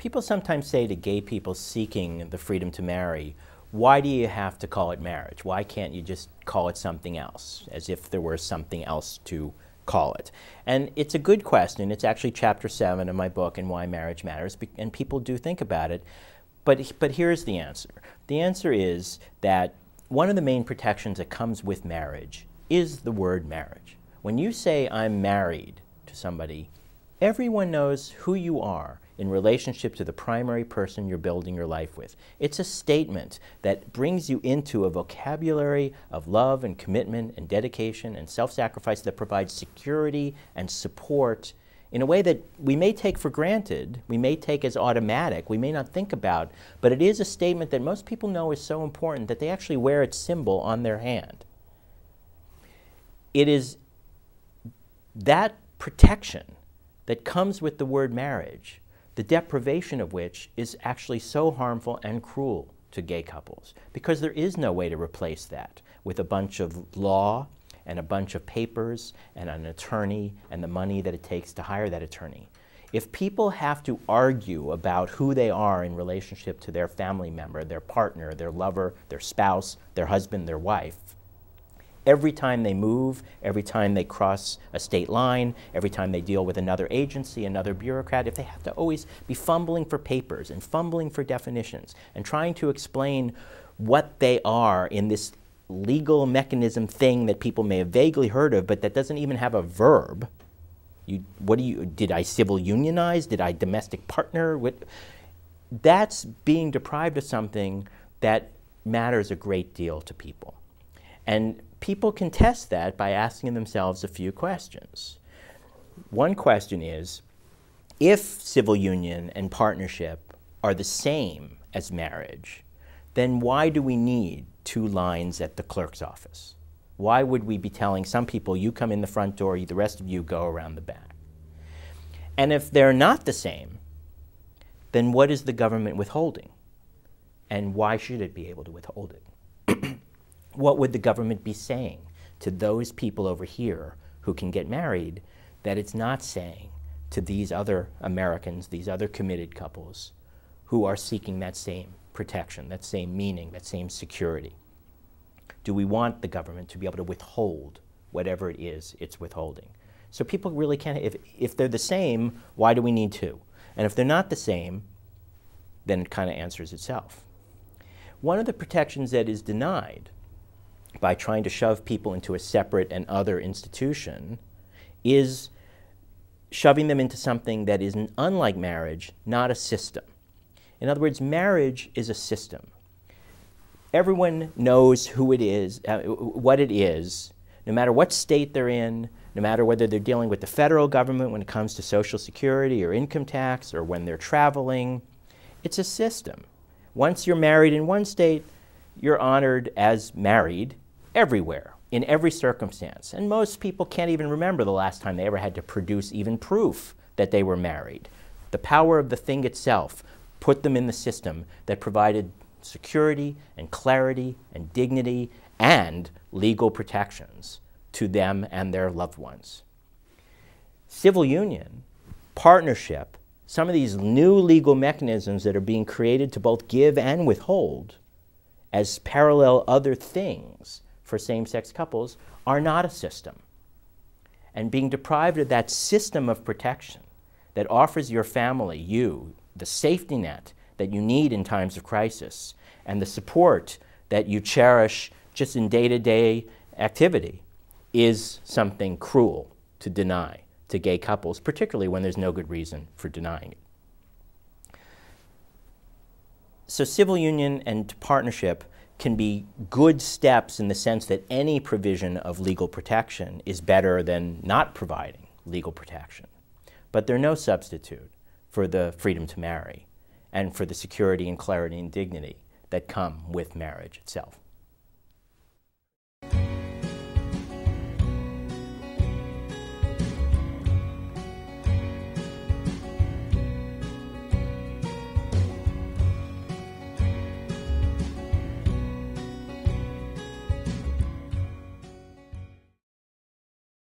People sometimes say to gay people seeking the freedom to marry, why do you have to call it marriage? Why can't you just call it something else, as if there were something else to call it? And it's a good question. It's actually chapter 7 of my book, And Why Marriage Matters, and people do think about it. But here's the answer. The answer is that one of the main protections that comes with marriage is the word marriage. When you say, I'm married to somebody, everyone knows who you are in relationship to the primary person you're building your life with. It's a statement that brings you into a vocabulary of love and commitment and dedication and self-sacrifice that provides security and support in a way that we may take for granted, we may take as automatic, we may not think about, but it is a statement that most people know is so important that they actually wear its symbol on their hand. It is that protection that comes with the word marriage, the deprivation of which is actually so harmful and cruel to gay couples, because there is no way to replace that with a bunch of law and a bunch of papers and an attorney and the money that it takes to hire that attorney. If people have to argue about who they are in relationship to their family member, their partner, their lover, their spouse, their husband, their wife, every time they move, every time they cross a state line, every time they deal with another agency, another bureaucrat, if they have to always be fumbling for papers and fumbling for definitions and trying to explain what they are in this legal mechanism thing that people may have vaguely heard of, but that doesn't even have a verb. Did I civil unionize? Did I domestic partner? That's being deprived of something that matters a great deal to people. And people can test that by asking themselves a few questions. One question is, if civil union and partnership are the same as marriage, then why do we need 2 lines at the clerk's office? Why would we be telling some people, you come in the front door, the rest of you go around the back? And if they're not the same, then what is the government withholding? And why should it be able to withhold it? What would the government be saying to those people over here who can get married that it's not saying to these other Americans, these other committed couples who are seeking that same protection, that same meaning, that same security? Do we want the government to be able to withhold whatever it is it's withholding? So people really can't, if they're the same, why do we need 2? And if they're not the same, then it kind of answers itself. One of the protections that is denied by trying to shove people into a separate and other institution is shoving them into something that is, unlike marriage, not a system. In other words, marriage is a system. Everyone knows who it is, what it is, no matter what state they're in, no matter whether they're dealing with the federal government when it comes to Social Security or income tax, or when they're traveling. It's a system. Once you're married in one state, you're honored as married everywhere, in every circumstance. And most people can't even remember the last time they ever had to produce even proof that they were married. The power of the thing itself put them in the system that provided security and clarity and dignity and legal protections to them and their loved ones. Civil union, partnership, some of these new legal mechanisms that are being created to both give and withhold as parallel other things for same-sex couples are not a system. And being deprived of that system of protection that offers your family, you, the safety net that you need in times of crisis, and the support that you cherish just in day-to-day activity, is something cruel to deny to gay couples, particularly when there's no good reason for denying it. So civil union and partnership can be good steps in the sense that any provision of legal protection is better than not providing legal protection. But they're no substitute for the freedom to marry and for the security and clarity and dignity that come with marriage itself.